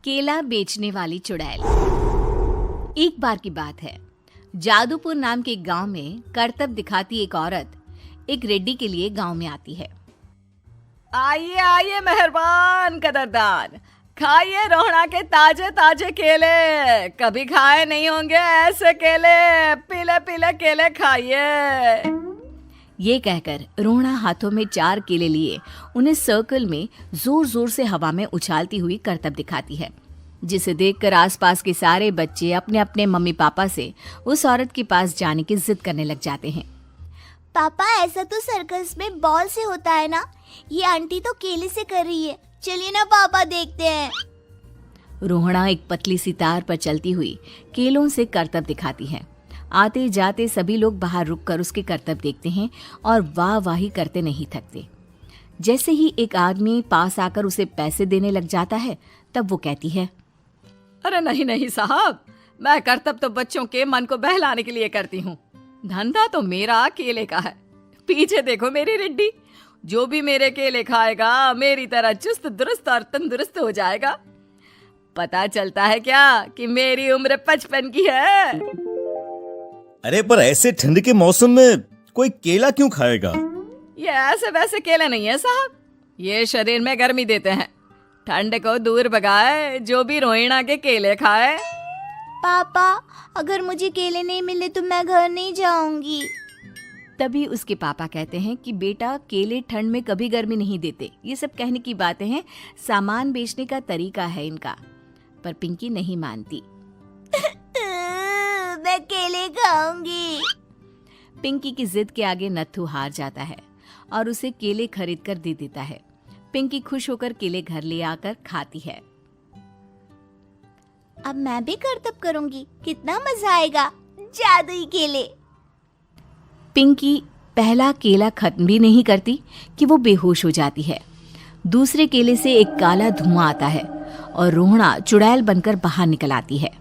केला बेचने वाली चुड़ैल। एक बार की बात है, जादूपुर नाम के एक गांव में करतब दिखाती एक औरत एक रेड्डी के लिए गांव में आती है। आइए आइए मेहरबान कदरदान, खाइए रोहड़ा के ताजे ताजे केले। कभी खाए नहीं होंगे ऐसे केले, पीले पीले केले खाइए। ये कहकर रोहड़ा हाथों में 4 केले लिए उन्हें सर्कल में जोर जोर से हवा में उछालती हुई करतब दिखाती है, जिसे देखकर आसपास के सारे बच्चे अपने अपने मम्मी पापा से उस औरत के पास जाने की जिद करने लग जाते हैं। पापा, ऐसा तो सर्कस में बॉल से होता है ना, ये आंटी तो केले से कर रही है। चलिए ना पापा, देखते हैं। रोहड़ा एक पतली सी तार पर चलती हुई केलों से करतब दिखाती है। आते जाते सभी लोग बाहर रुककर उसके करतब देखते हैं और वाह वाही करते नहीं थकते। जैसे ही एक आदमी पास आकर उसे पैसे देने लग जाता है, तब वो कहती है, अरे नहीं नहीं साहब, मैं करतब तो बच्चों के मन को बहलाने के लिए करती हूँ। धंधा तो मेरा केले का है। पीछे देखो मेरी रेड्डी, जो भी मेरे केले खाएगा मेरी तरह चुस्त दुरुस्त और तंदुरुस्त हो जाएगा। पता चलता है क्या कि मेरी उम्र 55 की है। अरे पर ऐसे ठंड के मौसम में कोई केला क्यों खाएगा? ये ऐसे वैसे केले नहीं है साहब, ये शरीर में गर्मी देते हैं। ठंड को दूर भगाए जो भी रोहिणा के केले खाए। पापा, अगर मुझे केले नहीं मिले तो मैं घर नहीं जाऊंगी। तभी उसके पापा कहते हैं कि बेटा, केले ठंड में कभी गर्मी नहीं देते। ये सब कहने की बातें हैं, सामान बेचने का तरीका है इनका। पर पिंकी नहीं मानती। मैं केले खाऊंगी। पिंकी की जिद के आगे नत्थू हार जाता है और उसे केले खरीद कर दे देता है। पिंकी खुश होकर केले घर ले आकर खाती है। अब मैं भी करतब करूंगी, कितना मजा आएगा। जादुई केले। पिंकी पहला केला खत्म भी नहीं करती कि वो बेहोश हो जाती है। दूसरे केले से एक काला धुआं आता है और रोहड़ा चुड़ैल बनकर बाहर निकल आती है।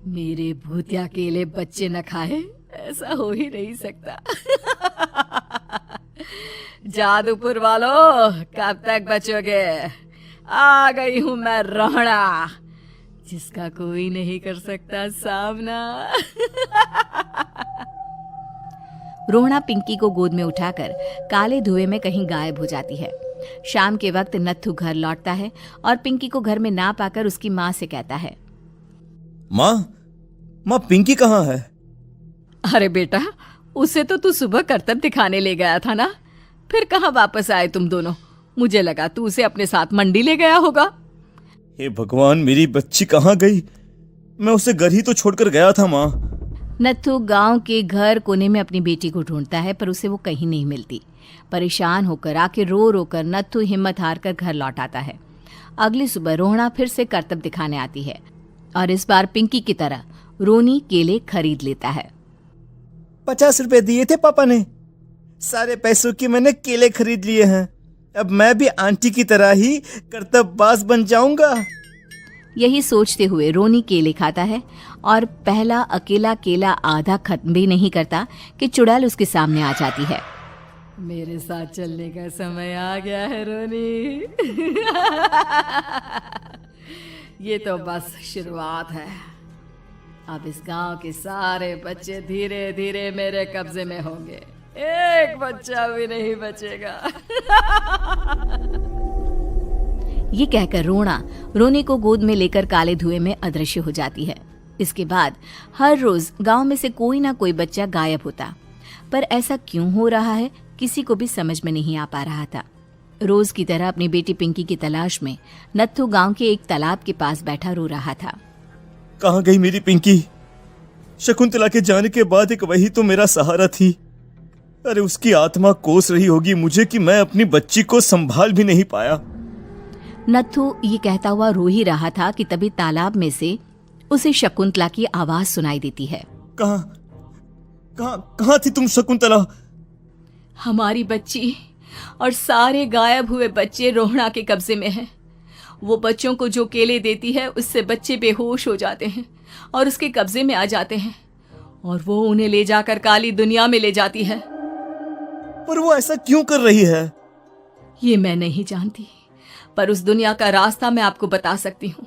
मेरे भूतिया केले बच्चे न खाए, ऐसा हो ही नहीं सकता। जादूपुर वालों, कब तक बचोगे? आ गई हूं मैं रोहड़ा, जिसका कोई नहीं कर सकता सामना। रोहड़ा पिंकी को गोद में उठाकर काले धुएं में कहीं गायब हो जाती है। शाम के वक्त नत्थू घर लौटता है और पिंकी को घर में ना पाकर उसकी माँ से कहता है, माँ पिंकी कहाँ है? अरे बेटा, उसे तो तू सुबह करतब दिखाने ले गया था ना, फिर कहाँ वापस आए तुम दोनों? मुझे लगा तू उसे अपने साथ मंडी ले गया होगा। हे भगवान, मेरी बच्ची कहाँ गई? मैं उसे घर ही तो छोड़कर गया था माँ। नत्थू गांव के घर कोने में अपनी बेटी को ढूंढता है, पर उसे वो कहीं नहीं मिलती। परेशान होकर आखिर रो रो कर नत्थू हिम्मत हार कर घर लौट आता है। अगली सुबह रोहड़ा फिर से करतब दिखाने आती है और इस बार पिंकी की तरह रोनी केले खरीद लेता है। 50 रुपए दिए थे पापा ने, सारे पैसों की मैंने केले खरीद लिए हैं। अब मैं भी आंटी की तरह ही करतबबाज बन जाऊंगा। यही सोचते हुए रोनी केले खाता है और पहला अकेला केला आधा खत्म भी नहीं करता कि चुड़ैल उसके सामने आ जाती है। मेरे साथ चलने का समय आ गया है रोनी। ये तो बस शुरुआत है। अब इस गांव के सारे बच्चे धीरे धीरे मेरे कब्जे में होंगे, एक बच्चा भी नहीं बचेगा। ये कहकर रोना रोनी को गोद में लेकर काले धुएं में अदृश्य हो जाती है। इसके बाद हर रोज गांव में से कोई ना कोई बच्चा गायब होता, पर ऐसा क्यों हो रहा है किसी को भी समझ में नहीं आ पा रहा था। रोज की तरह अपनी बेटी पिंकी की तलाश में नत्थू गांव के एक तालाब के पास बैठा रो रहा था। कहाँ गई मेरी पिंकी? शकुंतला के जाने के बाद एक वही तो मेरा सहारा थी। अरे उसकी आत्मा कोस रही होगी मुझे कि मैं अपनी बच्ची को संभाल भी नहीं पाया। नत्थू ये कहता हुआ रो ही रहा था कि तभी तालाब में से उसे शकुंतला की आवाज सुनाई देती है। कहाँ थी तुम शकुंतला? हमारी बच्ची और सारे गायब हुए बच्चे रोहड़ा के कब्जे में हैं। वो बच्चों को जो केले देती है उससे बच्चे बेहोश हो जाते हैं और उसके कब्जे में आ जाते हैं और वो उन्हें ले जाकर काली दुनिया में ले जाती है। पर वो ऐसा क्यों कर रही है? ये मैं नहीं जानती, पर उस दुनिया का रास्ता मैं आपको बता सकती हूँ।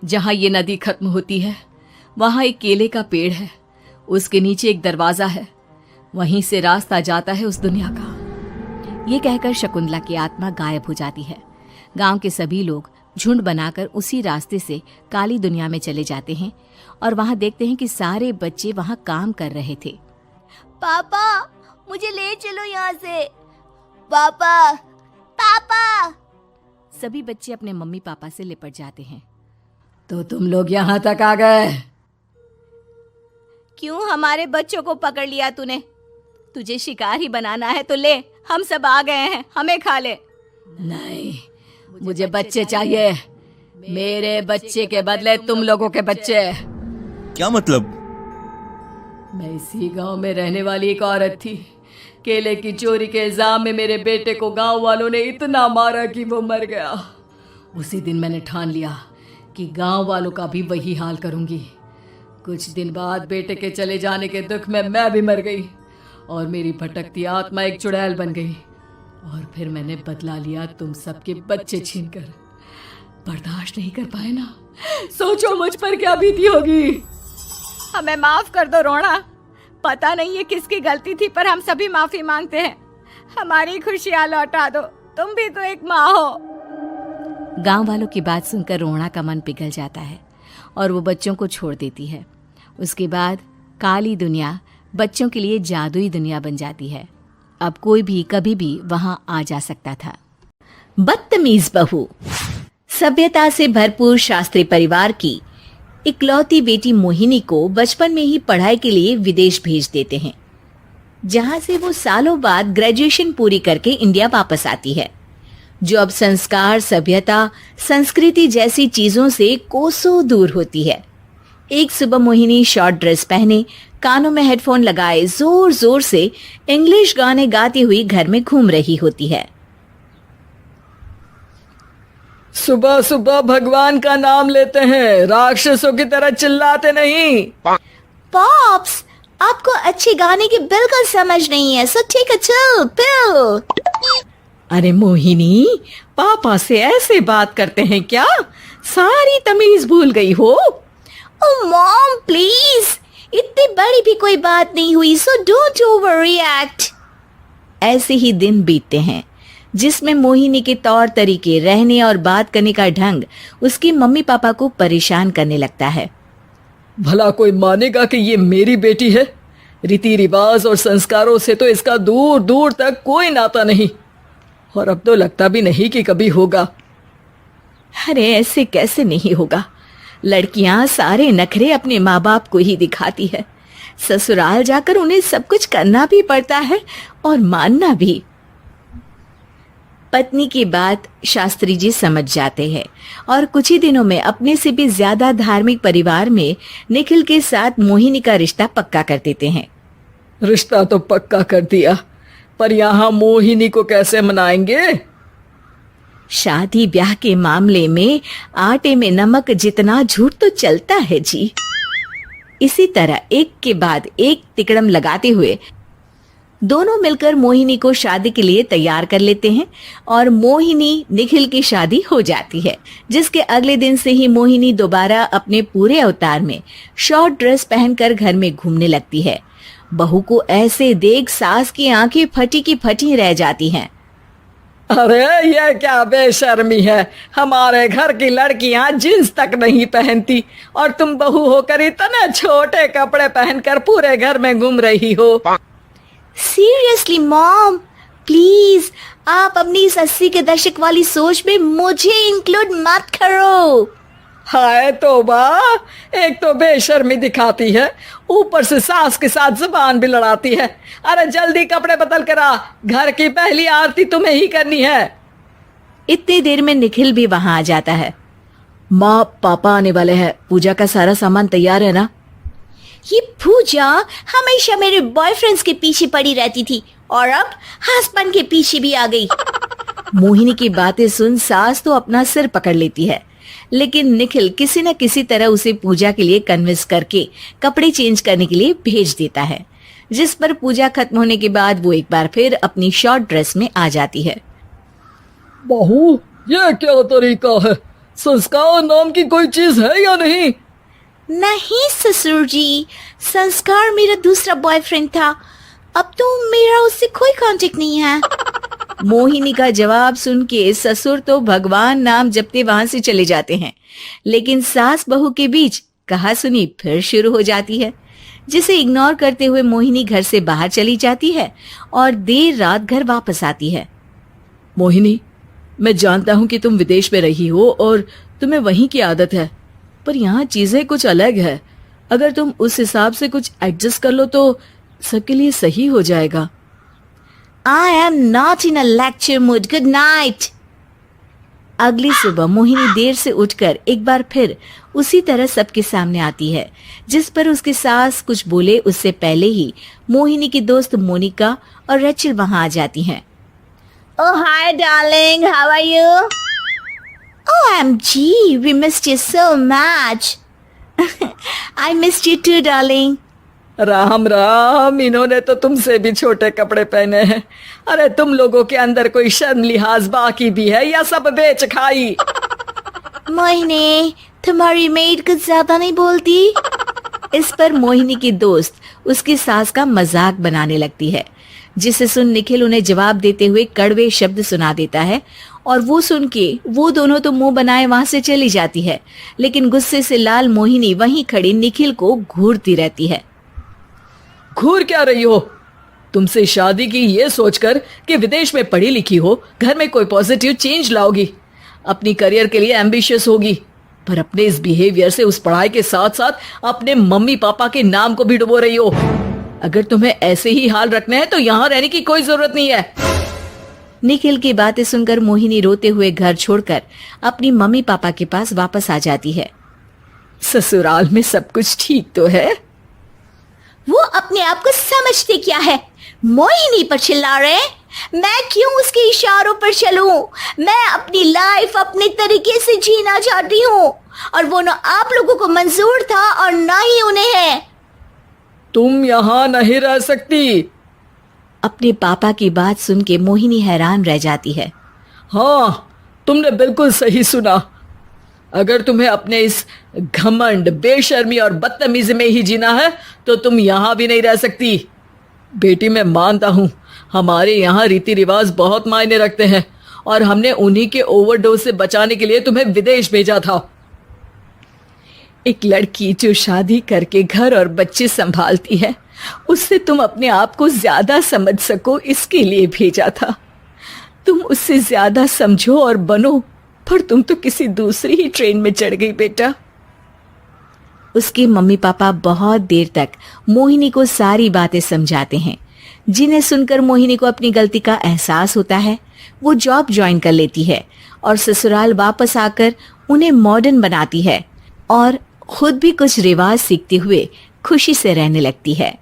जहां ये नदी खत्म होती है वहां एक केले का पेड़ है, उसके नीचे एक दरवाजा है, वहीं से रास्ता जाता है उस दुनिया का। ये कहकर शकुंतला की आत्मा गायब हो जाती है। गांव के सभी लोग झुंड बनाकर उसी रास्ते से काली दुनिया में चले जाते हैं और वहां देखते हैं कि सारे बच्चे वहां काम कर रहे थे। पापा मुझे ले चलो यहाँ से। पापा पापा। सभी बच्चे अपने मम्मी पापा से लिपट जाते हैं। तो तुम लोग यहाँ तक आ गए? क्यों हमारे बच्चों को पकड़ लिया तूने? तुझे शिकार ही बनाना है तो ले, हम सब आ गए हैं, हमें खा ले। नहीं, मुझे बच्चे चाहिए। मेरे बच्चे के बदले तुम लोगों के बच्चे। क्या मतलब? मैं इसी गांव में रहने वाली एक औरत थी। केले की चोरी के इल्जाम में मेरे बेटे को गांव वालों ने इतना मारा कि वो मर गया। उसी दिन मैंने ठान लिया कि गांव वालों का भी वही हाल करूंगी। कुछ दिन बाद बेटे के चले जाने के दुख में मैं भी मर गई और मेरी भटकती आत्मा एक चुड़ैल बन गई। और फिर मैंने बदला लिया तुम सबके बच्चे छीनकर। बर्दाश्त नहीं कर पाए ना, सोचो मुझ पर क्या बीती होगी। हमें माफ कर दो रोना, पता नहीं ये किसकी गलती थी पर हम सभी माफी मांगते हैं। हमारी खुशियां लौटा दो, तुम भी तो एक माँ हो। गांव वालों की बात सुनकर रोना का मन पिघल जाता है और वो बच्चों को छोड़ देती है। उसके बाद काली दुनिया बच्चों के लिए जादुई दुनिया बन जाती है। अब कोई भी कभी भी वहां आ जा सकता था। बदतमीज बहू। सभ्यता से भरपूर शास्त्री परिवार की इकलौती बेटी मोहिनी को बचपन में ही पढ़ाई के लिए विदेश भेज देते हैं, जहां से वो सालों बाद ग्रेजुएशन पूरी करके इंडिया वापस आती है, जो अब संस्कार, सभ्यता, संस्कृति जैसी चीजों से कोसों दूर होती है। एक सुबह मोहिनी शॉर्ट ड्रेस पहने, कानों में हेडफोन लगाए जोर जोर से इंग्लिश गाने गाती हुई घर में घूम रही होती है। सुबह सुबह भगवान का नाम लेते हैं, राक्षसों की तरह चिल्लाते नहीं। पॉप्स, आपको अच्छे गाने की बिल्कुल समझ नहीं है, so take a chill pill. अरे मोहिनी, पापा से ऐसे बात करते हैं क्या? सारी तमीज भूल गई हो। ओह मॉम प्लीज, इतनी बड़ी भी कोई बात नहीं हुई, सो डोंट ओवर रिएक्ट। ऐसे ही दिन बीतते हैं जिसमें मोहिनी के तौर तरीके, रहने और बात करने का ढंग उसकी मम्मी पापा को परेशान करने लगता है। भला कोई मानेगा कि ये मेरी बेटी है? रीति रिवाज और संस्कारों से तो इसका दूर दूर तक कोई नाता नहीं, और अब तो लगता भी नहीं कि कभी होगा। अरे ऐसे कैसे नहीं होगा? लड़कियां सारे नखरे अपने माँ बाप को ही दिखाती है। ससुराल जाकर उन्हें सब कुछ करना भी पड़ता है और मानना भी। पत्नी की बात शास्त्री जी समझ जाते हैं और कुछ ही दिनों में अपने से भी ज्यादा धार्मिक परिवार में निखिल के साथ मोहिनी का रिश्ता पक्का कर देते हैं। रिश्ता तो पक्का कर दिया, पर यहाँ मोहिनी को कैसे मनाएंगे? शादी ब्याह के मामले में आटे में नमक जितना झूठ तो चलता है जी। इसी तरह एक के बाद एक तिकड़म लगाते हुए दोनों मिलकर मोहिनी को शादी के लिए तैयार कर लेते हैं और मोहिनी निखिल की शादी हो जाती है, जिसके अगले दिन से ही मोहिनी दोबारा अपने पूरे अवतार में शॉर्ट ड्रेस पहनकर घर में घूमने लगती है। बहू को ऐसे देख सास की आंखें फटी की फटी रह जाती हैं। अरे ये क्या बेशर्मी है, हमारे घर की लड़कियां जींस तक नहीं पहनती और तुम बहू होकर इतने छोटे कपड़े पहनकर पूरे घर में घूम रही हो। सीरियसली मॉम, प्लीज आप अपनी इस 80 के दशक वाली सोच में मुझे इंक्लूड मत करो। हाय तौबा, एक तो बेशर्मी दिखाती है, ऊपर से सास के साथ जुबान भी लड़ाती है। अरे जल्दी कपड़े बदल कर आ, घर की पहली आरती तुम्हें ही करनी है। इतनी देर में निखिल भी वहां आ जाता है। माँ पापा आने वाले हैं, पूजा का सारा सामान तैयार है ना? ये पूजा हमेशा मेरे बॉयफ्रेंड्स के पीछे पड़ी रहती थी और अब हस्बैंड के पीछे भी आ गई। मोहिनी की बातें सुन सास तो अपना सिर पकड़ लेती है, लेकिन निखिल किसी न किसी तरह उसे पूजा के लिए कन्विंस करके कपड़े चेंज करने के लिए भेज देता है, जिस पर पूजा खत्म होने के बाद वो एक बार फिर अपनी शॉर्ट ड्रेस में आ जाती है। बहू, ये क्या तरीका है? संस्कार नाम की कोई चीज है या नहीं? नहीं ससुर जी, संस्कार मेरा दूसरा बॉयफ्रेंड था। अब तो मेरा उससे कोई कांटेक्ट नहीं है। मोहिनी का जवाब सुन के ससुर तो भगवान नाम जपते वहां से चले जाते हैं, लेकिन सास बहू के बीच कहासुनी फिर शुरू हो जाती है, जिसे इग्नोर करते हुए मोहिनी घर से बाहर चली जाती है और देर रात घर वापस आती है। मोहिनी, मैं जानता हूँ कि तुम विदेश में रही हो और तुम्हें वहीं की आदत है, पर यहाँ चीजें कुछ अलग है। अगर तुम उस हिसाब से कुछ एडजस्ट कर लो तो सबके लिए सही हो जाएगा। I am not in a lecture mood. Good night. अगली सुबह मोहिनी देर से उठकर एक बार फिर उसी तरह सबके सामने आती है, जिस पर उसकी सास कुछ बोले उससे पहले ही मोहिनी की दोस्त मोनिका और रेचल वहां आ जाती हैं। Oh, hi, darling. How are you? OMG, we missed you so much. I missed you too, darling. Ram Ram, इन्होंने तो तुमसे भी छोटे कपड़े पहने हैं। अरे तुम लोगों के अंदर कोई शर्म लिहाज बाकी भी है या सब बेच खाई? मोहिनी, तुम्हारी मेड कुछ ज्यादा नहीं बोलती? इस पर मोहिनी की दोस्त उसकी सास का मजाक बनाने लगती है, जिसे सुन निखिल उन्हें जवाब देते हुए कड़वे शब्द सुना देता है और वो सुन के वो दोनों तो मुंह बनाए वहां से चली जाती है, लेकिन गुस्से से लाल मोहिनी वहीं खड़ी निखिल को घूरती रहती है। घूर क्या रही हो? तुमसे शादी की ये सोचकर कि विदेश में पढ़ी लिखी हो, घर में कोई पॉजिटिव चेंज लाओगी, अपनी करियर के लिए एम्बिशियस होगी, पर अपने इस बिहेवियर से उस पढ़ाई के साथ साथ अपने मम्मी पापा के नाम को भी डुबो रही हो। अगर तुम्हें ऐसे ही हाल रखने हैं तो यहाँ रहने की कोई जरूरत नहीं है। निखिल की बातें सुनकर मोहिनी रोते हुए घर छोड़कर अपनी मम्मी पापा के पास वापस आ जाती है। ससुराल में सब कुछ ठीक तो है? वो अपने आप को समझते क्या है? मोहिनी पर चिल्ला रहे? मैं क्यों उसके इशारों पर चलूं? मैं अपनी लाइफ अपने तरीके से जीना चाहती हूँ और वो ना आप लोगों को मंजूर था और ना ही उन्हें है। तुम यहाँ नहीं रह सकती। अपने पापा की बात सुन के मोहिनी हैरान रह जाती है। हाँ, तुमने बिल्कुल सही सुना। अगर तुम्हें अपने इस घमंड, बेशर्मी और बदतमीजी में ही जीना है तो तुम यहाँ भी नहीं रह सकती। बेटी, मैं मानता हूँ हमारे यहाँ रीति रिवाज बहुत मायने रखते हैं और हमने उन्हीं के ओवरडोज से बचाने के लिए तुम्हें विदेश भेजा था। एक लड़की जो शादी करके घर और बच्चे संभालती है, उससे तुम अपने आप को ज्यादा समझ सको इसके लिए भेजा था। तुम उससे ज्यादा समझो और बनो, पर तुम तो किसी दूसरी ही ट्रेन में चढ़ गई बेटा। उसके मम्मी पापा बहुत देर तक मोहिनी को सारी बातें समझाते हैं, जिन्हें सुनकर मोहिनी को अपनी गलती का एहसास होता है। वो जॉब ज्वाइन कर लेती है और ससुराल वापस आकर उन्हें मॉडर्न बनाती है और खुद भी कुछ रिवाज सीखते हुए खुशी से रहने लगती है।